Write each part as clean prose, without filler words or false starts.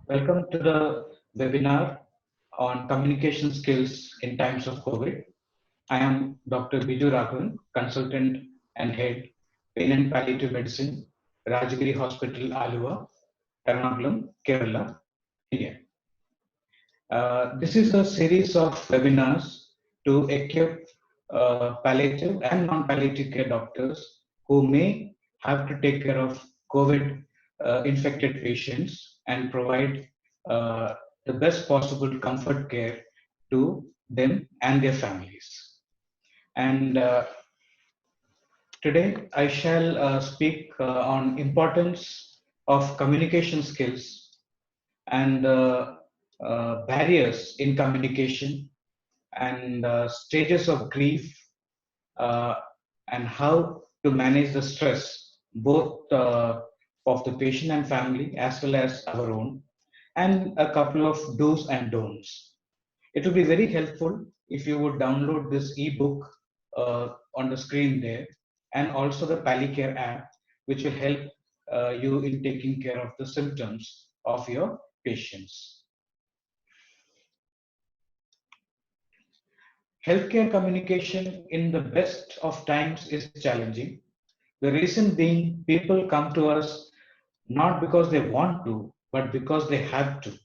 Welcome to the webinar on communication skills in times of COVID. I am Dr. Biju Raghavan, consultant and head, pain and palliative medicine, Rajagiri Hospital, Aluva, Ernakulam, Kerala, India. This is a series of webinars to equip palliative and non-palliative care doctors who may have to take care of COVID infected patients and provide uh, the best possible comfort care to them and their families. And today I shall speak on importance of communication skills and barriers in communication and stages of grief uh, and how to manage the stress both of the patient and family as well as our own, and a couple of do's and don'ts. It would be very helpful if you would download this ebook on the screen there, and also the Palicare app, which will help you in taking care of the symptoms of your patients. Healthcare communication in the best of times is challenging. The reason being, people come to us not because they want to, but because they have to.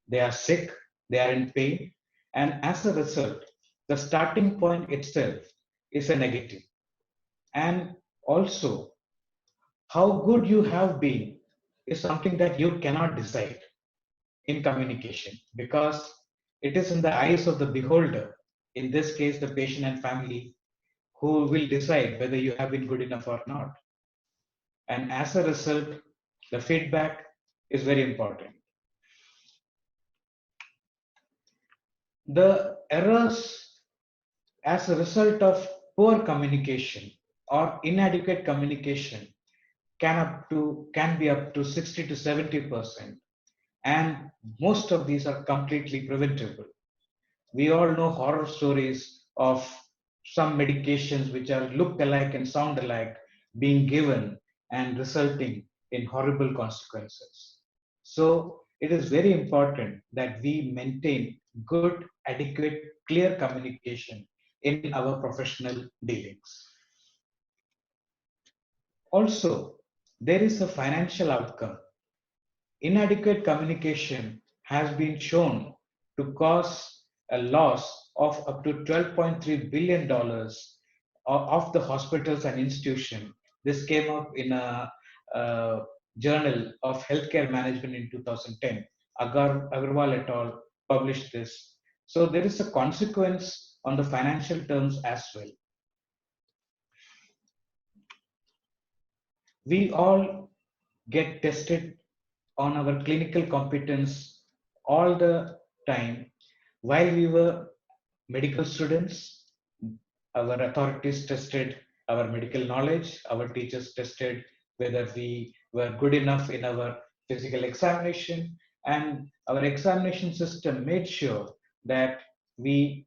They are sick, they are in pain, and as a result, the starting point itself is a negative. And also, how good you have been is something that you cannot decide in communication because it is in the eyes of the beholder, in this case, the patient and family, who will decide whether you have been good enough or not. And as a result, the feedback is very important. The errors as a result of poor communication or inadequate communication can be up to 60 to 70%, and most of these are completely preventable. We all know horror stories of some medications which are look alike and sound alike being given and resulting in horrible consequences. So it is very important that we maintain good, adequate, clear communication in our professional dealings. Also, there is a financial outcome. Inadequate communication has been shown to cause a loss of up to $12.3 billion of the hospitals and institutions. This came up in a journal of healthcare management in 2010. Agarwal et al. Published this. So there is a consequence on the financial terms as well. We all get tested on our clinical competence all the time. While we were medical students, our authorities tested our medical knowledge, our teachers tested whether we were good enough in our physical examination, and our examination system made sure that we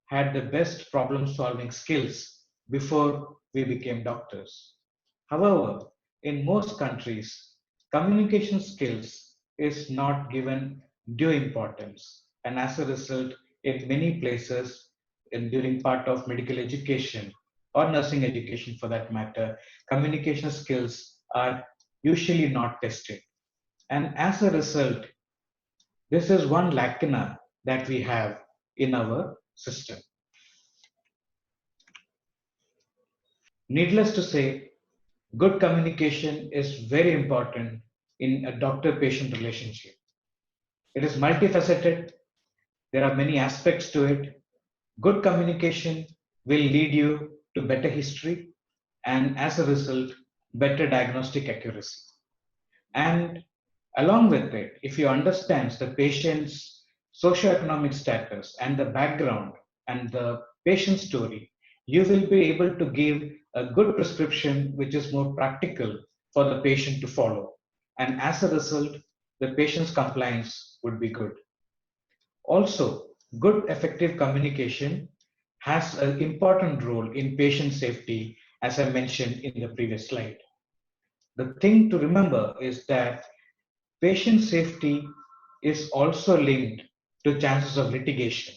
had the best problem solving skills before we became doctors. However, in most countries, communication skills is not given due importance, and as a result, in many places, during part of medical education or nursing education for that matter, communication skills are usually not tested. And as a result, this is one lacuna that we have in our system. Needless to say, good communication is very important in a doctor-patient relationship. It is multifaceted. There are many aspects to it. Good communication will lead you to better history and, as a result, better diagnostic accuracy. And along with it, if you understand the patient's socioeconomic status and the background and the patient story, you will be able to give a good prescription which is more practical for the patient to follow. And as a result, the patient's compliance would be good. Also, good effective communication has an important role in patient safety, as I mentioned in the previous slide. The thing to remember is that patient safety is also linked to chances of litigation.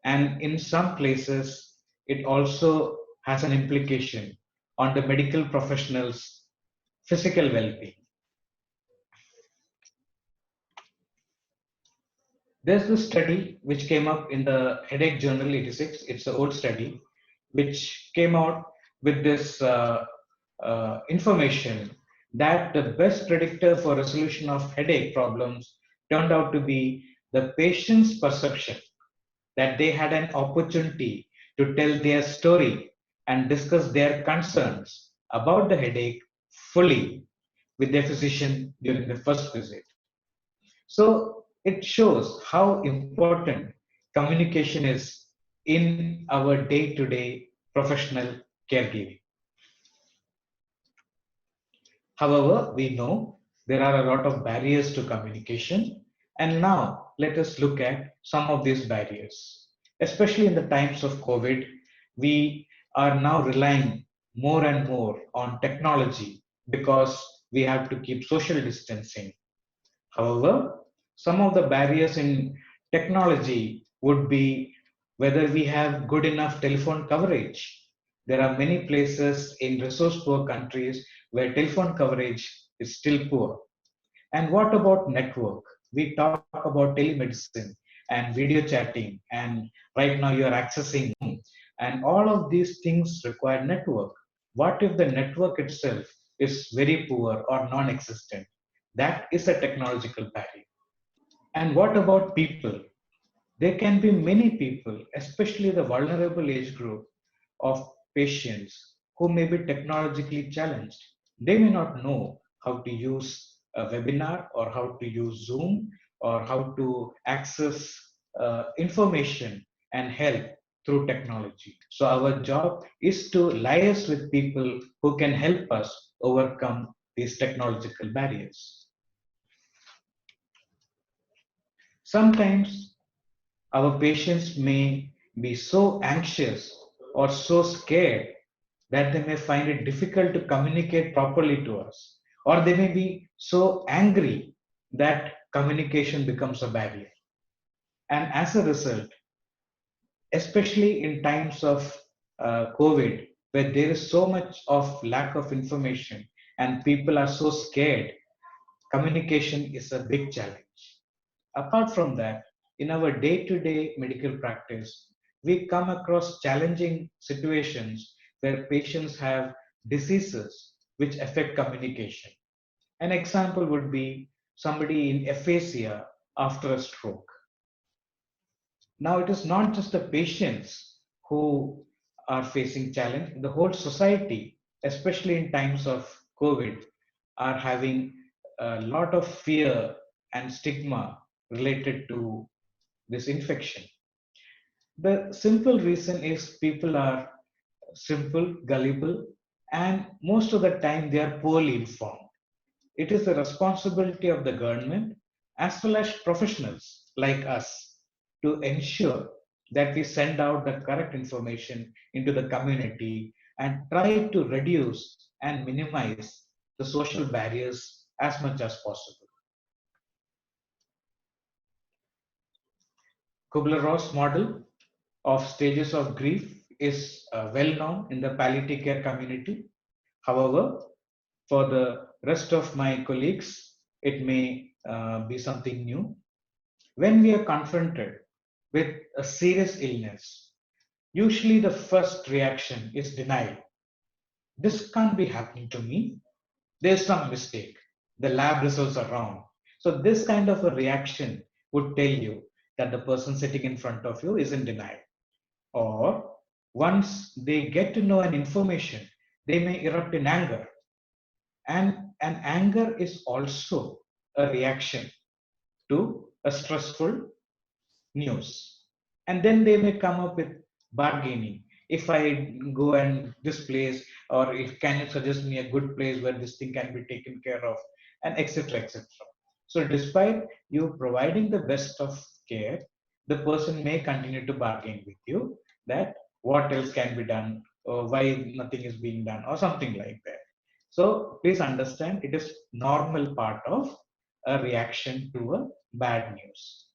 And in some places, it also has an implication on the medical professionals' physical well being. There's this study which came up in the Headache Journal 86. It's an old study which came out with this information that the best predictor for resolution of headache problems turned out to be the patient's perception that they had an opportunity to tell their story and discuss their concerns about the headache fully with their physician during the first visit. So it shows how important communication is in our day to day professional caregiving. However, we know there are a lot of barriers to communication, and now let us look at some of these barriers. Especially in the times of COVID, we are now relying more and more on technology because we have to keep social distancing. However, some of the barriers in technology would be whether we have good enough telephone coverage. There are many places in resource poor countries where telephone coverage is still poor. And what about network? We talk about telemedicine and video chatting, and right now you are accessing, and all of these things require network. What if the network itself is very poor or non existent? That is a technological barrier. And what about people? There can be many people, especially the vulnerable age group of patients who may be technologically challenged. They may not know how to use a webinar or how to use Zoom or how to access information and help through technology. So, our job is to liaise with people who can help us overcome these technological barriers. Sometimes our patients may be so anxious or so scared that they may find it difficult to communicate properly to us, or they may be so angry that communication becomes a barrier. And as a result, especially in times of COVID, where there is so much of lack of information and people are so scared, communication is a big challenge. Apart from that, in our day to day medical practice, we come across challenging situations where patients have diseases which affect communication. An example would be somebody in aphasia after a stroke. Now, it is not just the patients who are facing challenge, the whole society, especially in times of COVID, are having a lot of fear and stigma related to this infection. The simple reason is people are simple, gullible, and most of the time they are poorly informed. It is the responsibility of the government as well as professionals like us to ensure that we send out the correct information into the community and try to reduce and minimize the social barriers as much as possible. Kubler-Ross model of stages of grief is well known in the palliative care community. However, for the rest of my colleagues, it may be something new. When we are confronted with a serious illness, usually the first reaction is denial. This can't be happening to me. There's some mistake. The lab results are wrong. So, this kind of a reaction would tell you that the person sitting in front of you is in denial. Or once they get to know an information, they may erupt in anger. And anger is also a reaction to a stressful news. And then they may come up with bargaining. If I go and this place, or if can you suggest me a good place where this thing can be taken care of, and etc. etc. So despite you providing the best of care, the person may continue to bargain with you that what else can be done, or why nothing is being done, or something like that. So please understand it is normal part of a reaction to a bad news.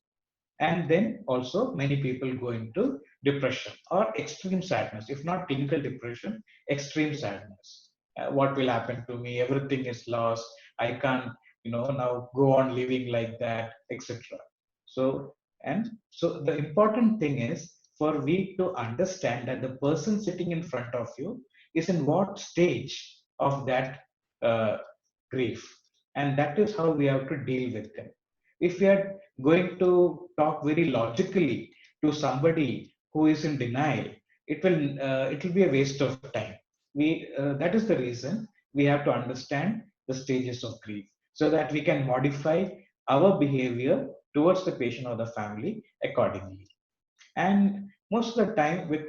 And then also many people go into depression or extreme sadness, if not clinical depression, extreme sadness. What will happen to me? Everything is lost. I can't, now go on living like that, etc. So, and so the important thing is for we to understand that the person sitting in front of you is in what stage of that uh, grief, and that is how we have to deal with them. If we are going to talk very logically to somebody who is in denial, it will be a waste of time. That is the reason we have to understand the stages of grief so that we can modify our behavior towards the patient or the family accordingly. And most of the time, with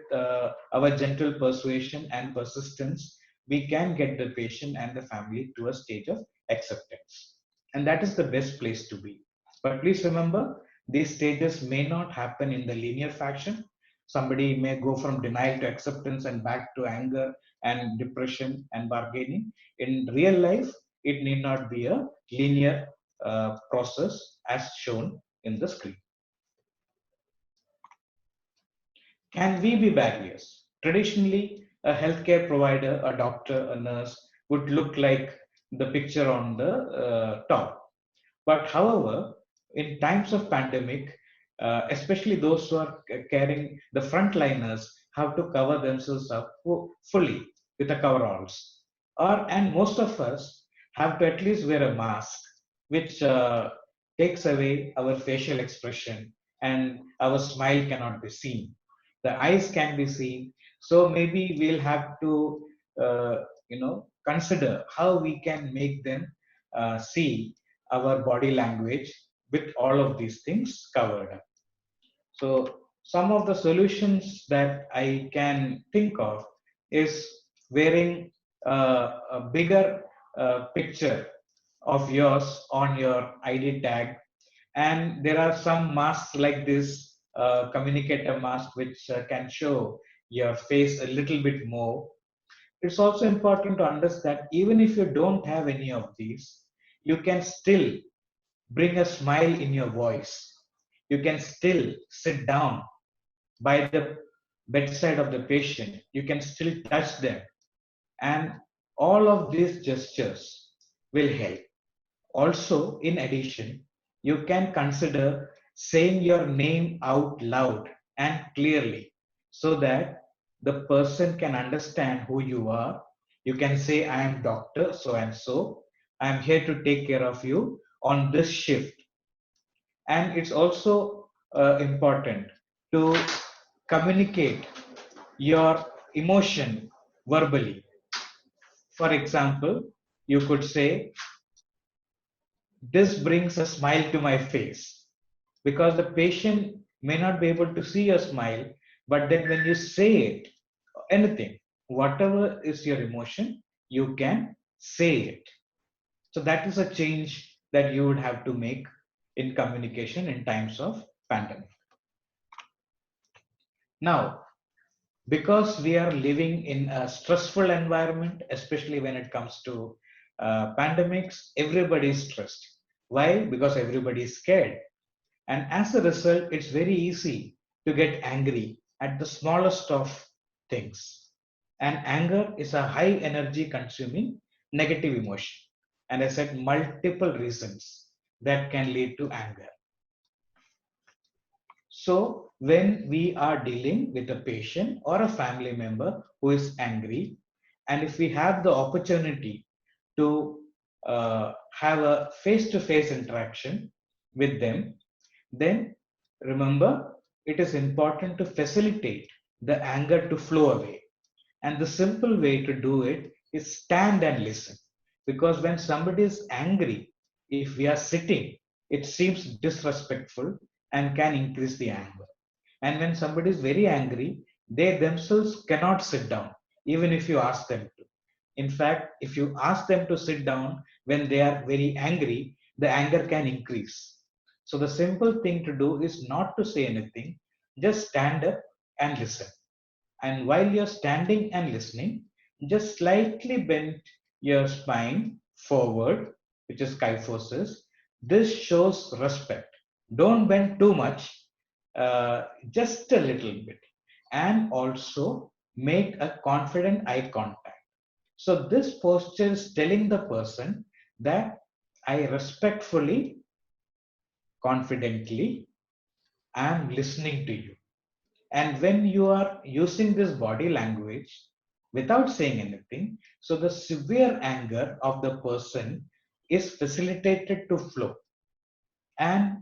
our gentle persuasion and persistence, we can get the patient and the family to a stage of acceptance. And that is the best place to be. But please remember, these stages may not happen in the linear fashion. Somebody may go from denial to acceptance and back to anger and depression and bargaining. In real life, it need not be a linear process as shown in the screen. Can we be barriers? Traditionally, a healthcare provider, a doctor, a nurse would look like the picture on the top. But however, in times of pandemic, especially those who are carrying the frontliners have to cover themselves up fully with the coveralls. And most of us have to at least wear a mask, which takes away our facial expression and our smile cannot be seen. The eyes can be seen. So maybe we'll have to, consider how we can make them see our body language with all of these things covered up. So some of the solutions that I can think of is wearing a bigger picture of yours on your ID tag. And there are some masks like this communicator mask, which can show your face a little bit more. It's also important to understand, even if you don't have any of these, you can still bring a smile in your voice. You can still sit down by the bedside of the patient. You can still touch them. And all of these gestures will help. Also, in addition, you can consider saying your name out loud and clearly so that the person can understand who you are. You can say, I am Dr. So and so. I am here to take care of you on this shift. And it's also important to communicate your emotion verbally. For example, you could say, this brings a smile to my face, because the patient may not be able to see your smile, but then when you say it, anything, whatever is your emotion, you can say it. So that is a change that you would have to make in communication in times of pandemic. Now, because we are living in a stressful environment, especially when it comes to pandemics, everybody is stressed. Why? Because everybody is scared. And as a result, it's very easy to get angry at the smallest of things. And anger is a high energy consuming negative emotion. And I said multiple reasons that can lead to anger. So, when we are dealing with a patient or a family member who is angry, and if we have the opportunity to have a face to face interaction with them, then remember it is important to facilitate the anger to flow away. And the simple way to do it is stand and listen. Because when somebody is angry, if we are sitting, it seems disrespectful and can increase the anger. And when somebody is very angry, they themselves cannot sit down, even if you ask them to. In fact, if you ask them to sit down when they are very angry, the anger can increase. So the simple thing to do is not to say anything, just stand up and listen. And while you're standing and listening, just slightly bend your spine forward, which is kyphosis. This shows respect. Don't bend too much, just a little bit. And also make a confident eye contact. So this posture is telling the person that I respectfully, confidently am listening to you. And when you are using this body language without saying anything, so the severe anger of the person is facilitated to flow. And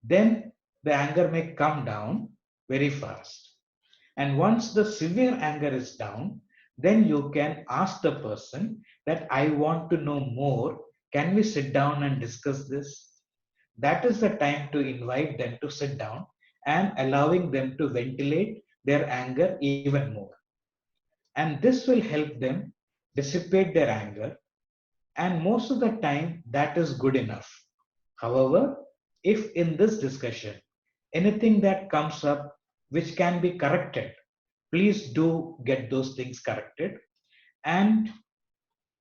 then the anger may come down very fast. And once the severe anger is down, then you can ask the person that I want to know more. Can we sit down and discuss this? That is the time to invite them to sit down and allowing them to ventilate their anger even more. And this will help them dissipate their anger. And most of the time, that is good enough. However, if in this discussion anything that comes up which can be corrected, please do get those things corrected. And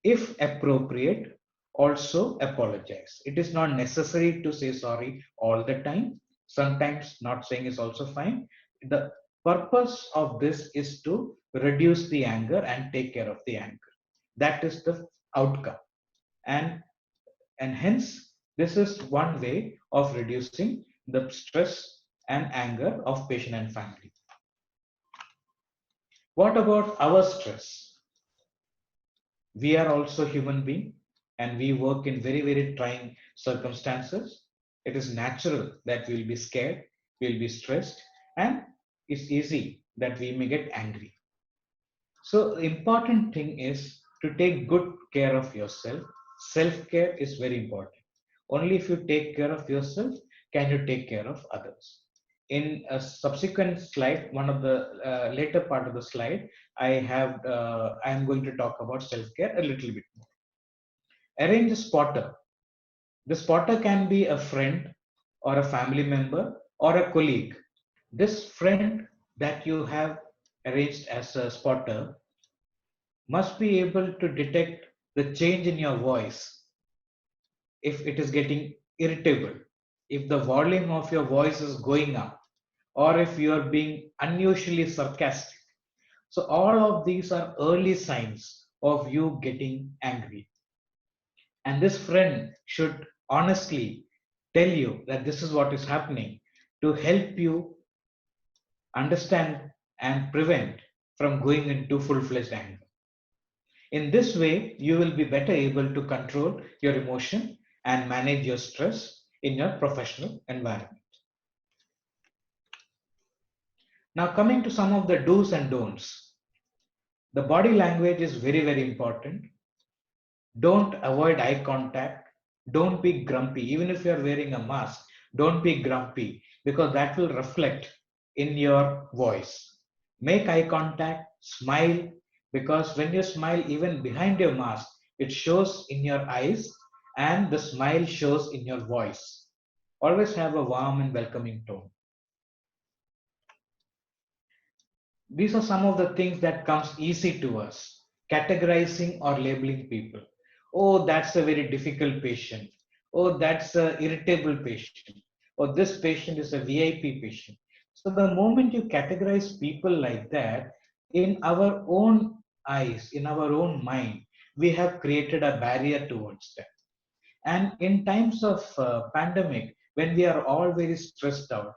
if appropriate, also apologize. It is not necessary to say sorry all the time. Sometimes not saying is also fine. The purpose of this is to reduce the anger and take care of the anger. That is the outcome. And hence, this is one way of reducing the stress and anger of patient and family. What about our stress? We are also human being and we work in very, very trying circumstances. It is natural that we'll be scared, we'll be stressed, and it's easy that we may get angry. So the important thing is to take good care of yourself. Self-care is very important. Only if you take care of yourself can you take care of others. In a subsequent slide, one of the later part of the slide, I am going to talk about self-care a little bit more. Arrange a spotter. The spotter can be a friend or a family member or a colleague. This friend that you have arranged as a spotter must be able to detect the change in your voice if it is getting irritable, if the volume of your voice is going up, or if you are being unusually sarcastic. So, all of these are early signs of you getting angry. And this friend should honestly tell you that this is what is happening to help you understand and prevent from going into full fledged anger. In this way, you will be better able to control your emotion and manage your stress in your professional environment. Now, coming to some of the do's and don'ts. The body language is very, very important. Don't avoid eye contact. Don't be grumpy. Even if you're wearing a mask, don't be grumpy because that will reflect in your voice. Make eye contact, smile, because when you smile, even behind your mask, it shows in your eyes and the smile shows in your voice. Always have a warm and welcoming tone. These are some of the things that comes easy to us. Categorizing or labeling people. Oh, that's a very difficult patient. Oh, that's a irritable patient. Or this patient is a VIP patient. So the moment you categorize people like that, in our own eyes, in our own mind, we have created a barrier towards them. And in times of pandemic, when we are all very stressed out,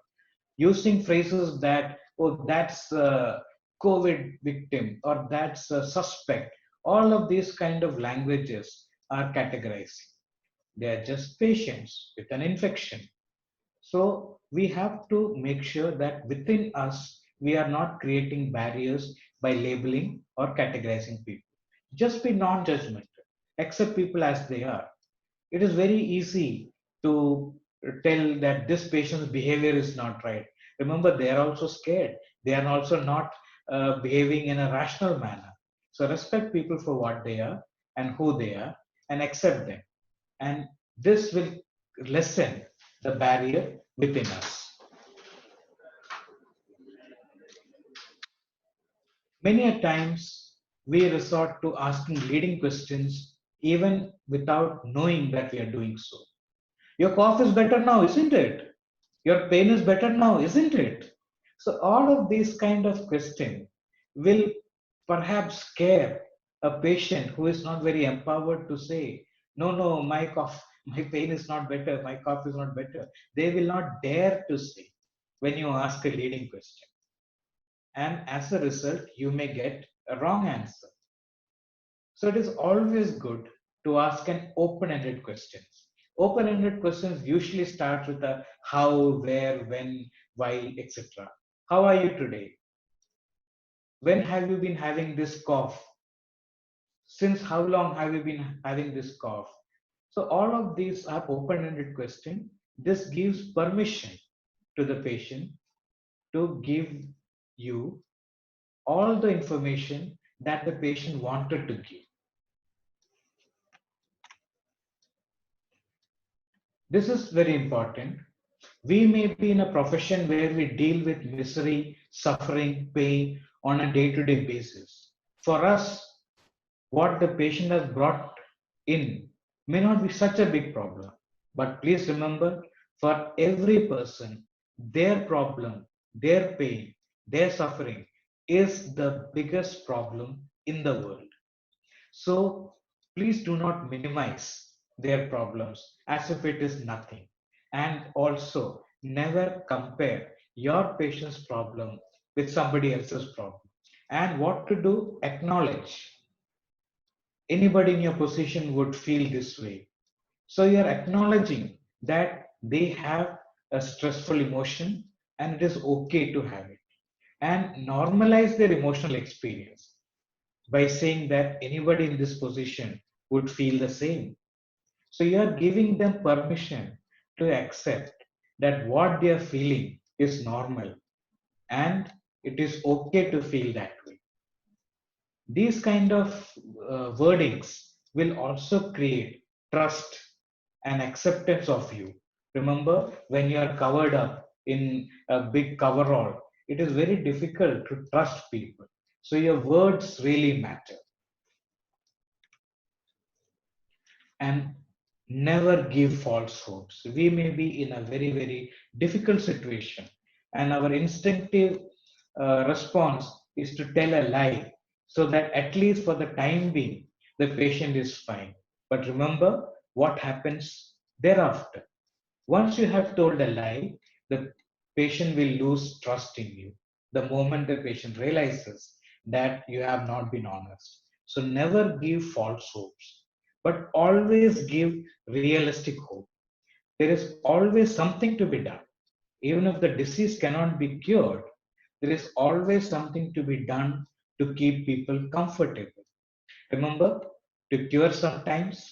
using phrases that, oh, that's a COVID victim or that's a suspect, all of these kind of languages are categorizing. They are just patients with an infection. So we have to make sure that within us, we are not creating barriers by labeling or categorizing people. Just be non judgmental, accept people as they are. It is very easy to tell that this patient's behavior is not right. Remember, they are also scared. They are also not behaving in a rational manner. So respect people for what they are and who they are and accept them. And this will lessen the barrier within us. Many a times we resort to asking leading questions even without knowing that we are doing so. Your cough is better now, isn't it? Your pain is better now, isn't it? So all of these kind of question will perhaps scare a patient who is not very empowered to say, no, no, my cough, my pain is not better, my cough is not better. They will not dare to say when you ask a leading question. And as a result, you may get a wrong answer. So it is always good to ask an open-ended questions. Open-ended questions usually start with a how, where, when, why, etc. How are you today? When have you been having this cough? Since how long have you been having this cough? So all of these are open-ended questions. This gives permission to the patient to give you all the information that the patient wanted to give. This is very important. We may be in a profession where we deal with misery, suffering, pain on a day to day basis. For us, what the patient has brought in may not be such a big problem. But please remember, for every person, their problem, their pain, their suffering is the biggest problem in the world. So please do not minimize their problems as if it is nothing. And also never compare your patient's problem with somebody else's problem. And what to do? Acknowledge. Anybody in your position would feel this way. So you're acknowledging that they have a stressful emotion and it is okay to have it. And normalize their emotional experience by saying that anybody in this position would feel the same. So you are giving them permission to accept that what they are feeling is normal and it is okay to feel that way. These kind of wordings will also create trust and acceptance of you. Remember, when you are covered up in a big coverall, it is very difficult to trust people. So your words really matter. And never give false hopes. We may be in a very, very difficult situation, and our instinctive response is to tell a lie so that at least for the time being, the patient is fine. But remember what happens thereafter. Once you have told a lie, the patient will lose trust in you the moment the patient realizes that you have not been honest. So never give false hopes, but always give realistic hope. There is always something to be done. Even if the disease cannot be cured, there is always something to be done to keep people comfortable. Remember, to cure sometimes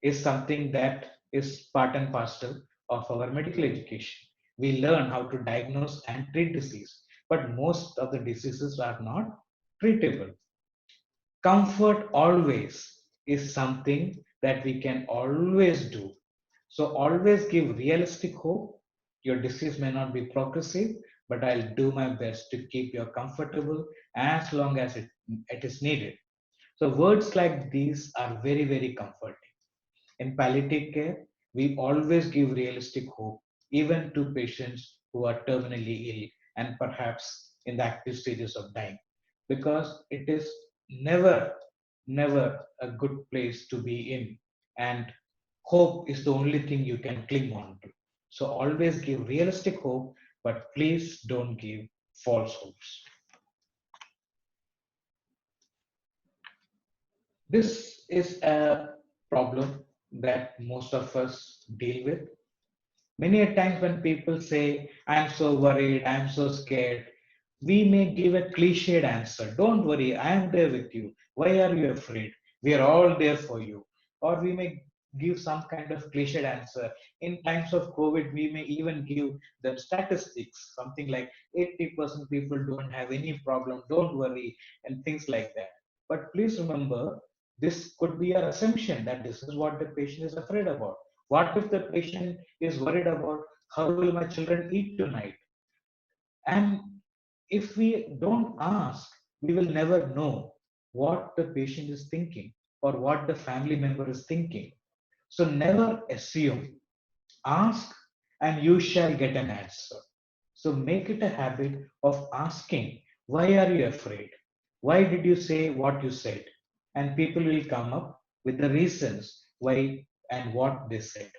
is something that is part and parcel of our medical education. We learn how to diagnose and treat disease, but most of the diseases are not treatable. Comfort always is something that we can always do. So always give realistic hope. Your disease may not be progressive, but I'll do my best to keep you comfortable as long as it is needed. So words like these are very, very comforting. In palliative care, we always give realistic hope, even to patients who are terminally ill and perhaps in the active stages of dying, because it is never, never a good place to be in. And hope is the only thing you can cling on to. So always give realistic hope, but please don't give false hopes. This is a problem that most of us deal with. Many a times when people say, I'm so worried, I'm so scared, we may give a cliched answer. Don't worry, I am there with you. Why are you afraid? We are all there for you. Or we may give some kind of cliched answer. In times of COVID, we may even give the statistics, something like 80% people don't have any problem, don't worry, and things like that. But please remember, this could be our assumption that this is what the patient is afraid about. What if the patient is worried about how will my children eat tonight? And if we don't ask, we will never know what the patient is thinking or what the family member is thinking. So never assume. Ask and you shall get an answer. So make it a habit of asking, why are you afraid? Why did you say what you said? And people will come up with the reasons why and what they said.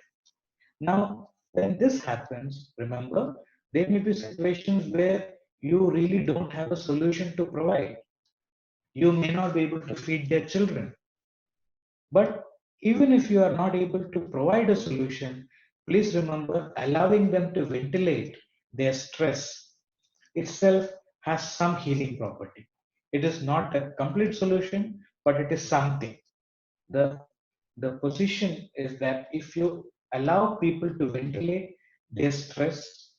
Now, when this happens, remember, there may be situations where you really don't have a solution to provide. You may not be able to feed their children. But even if you are not able to provide a solution, please remember allowing them to ventilate their stress itself has some healing property. It is not a complete solution, but it is something. The, the position is that if you allow people to ventilate their stress,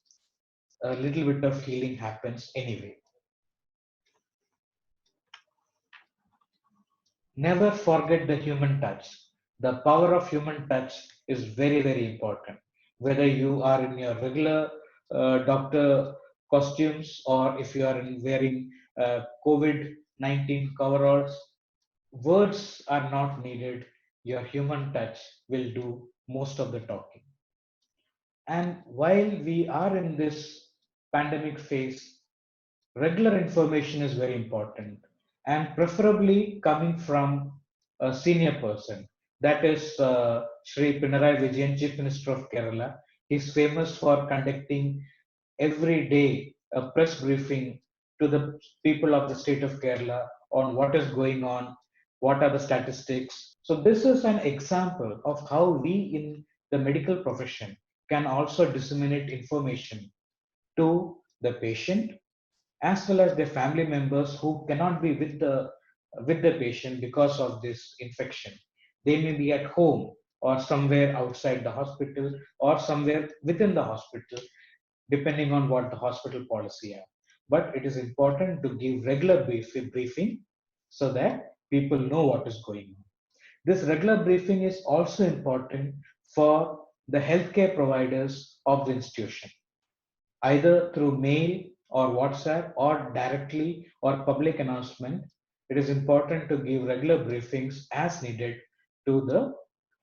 a little bit of healing happens anyway. Never forget the human touch. The power of human touch is very, very important. Whether you are in your regular doctor costumes or if you are wearing COVID 19 coveralls, words are not needed. Your human touch will do most of the talking. And while we are in this pandemic phase, regular information is very important and preferably coming from a senior person. That is Sri Pinarayi Vijayan, Chief Minister of Kerala. He's famous for conducting every day a press briefing to the people of the state of Kerala on what is going on, what are the statistics. So this is an example of how we in the medical profession can also disseminate information to the patient as well as their family members who cannot be with the patient because of this infection. They may be at home or somewhere outside the hospital or somewhere within the hospital, depending on what the hospital policy are. But it is important to give regular briefing so that people know what is going on. This regular briefing is also important for the healthcare providers of the institution, either through mail or WhatsApp or directly or public announcement. It is important to give regular briefings as needed to the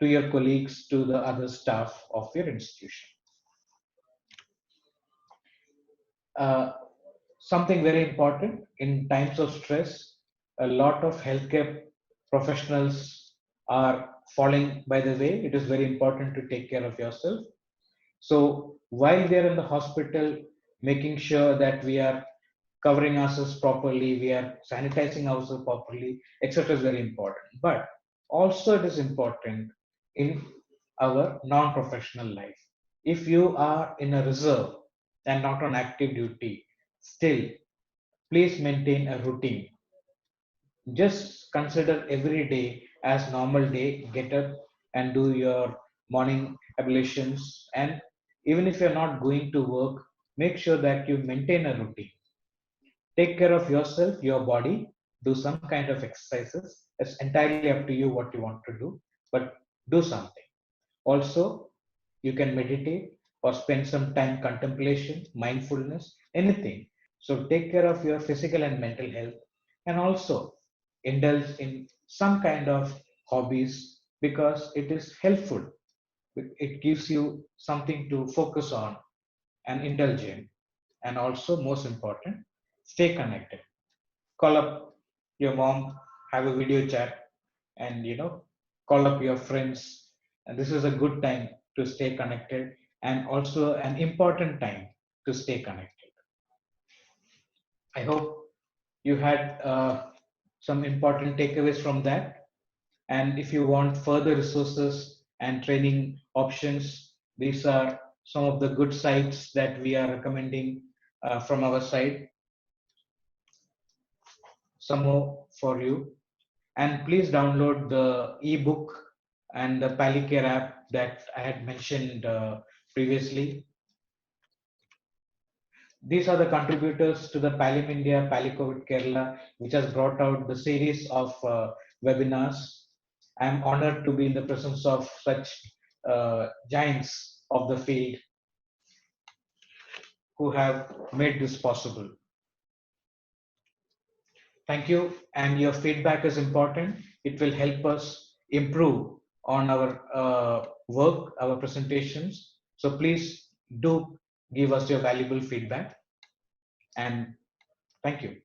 to your colleagues, to the other staff of your institution. Uh, Something very important in times of stress, a lot of healthcare professionals are falling by the way. It is very important to take care of yourself. So while they're in the hospital, making sure that we are covering ourselves properly, we are sanitizing ourselves properly, etc. is very important. But also it is important in our non-professional life. If you are in a reserve and not on active duty, still please maintain a routine. Just consider every day as normal day. Get up and do your morning ablutions. And even if you're not going to work, make sure that you maintain a routine. Take care of yourself, your body, do some kind of exercises. It's entirely up to you what you want to do, but do something. Also, you can meditate or spend some time contemplation, mindfulness, anything. So take care of your physical and mental health, and also indulge in some kind of hobbies because it is helpful. It gives you something to focus on and indulge in. And also, most important, stay connected. Call up your mom, have a video chat, and call up your friends. And this is a good time to stay connected, and also an important time to stay connected. I hope you had some important takeaways from that. And if you want further resources and training options, these are some of the good sites that we are recommending from our side. Some more for you. And please download the ebook and the Palicare app that I had mentioned previously. These are the contributors to the Palim India, Palicovid Kerala, which has brought out the series of webinars. I'm honored to be in the presence of such giants of the field who have made this possible. Thank you, and your feedback is important. It will help us improve on our work, our presentations. So please do give us your valuable feedback, and thank you.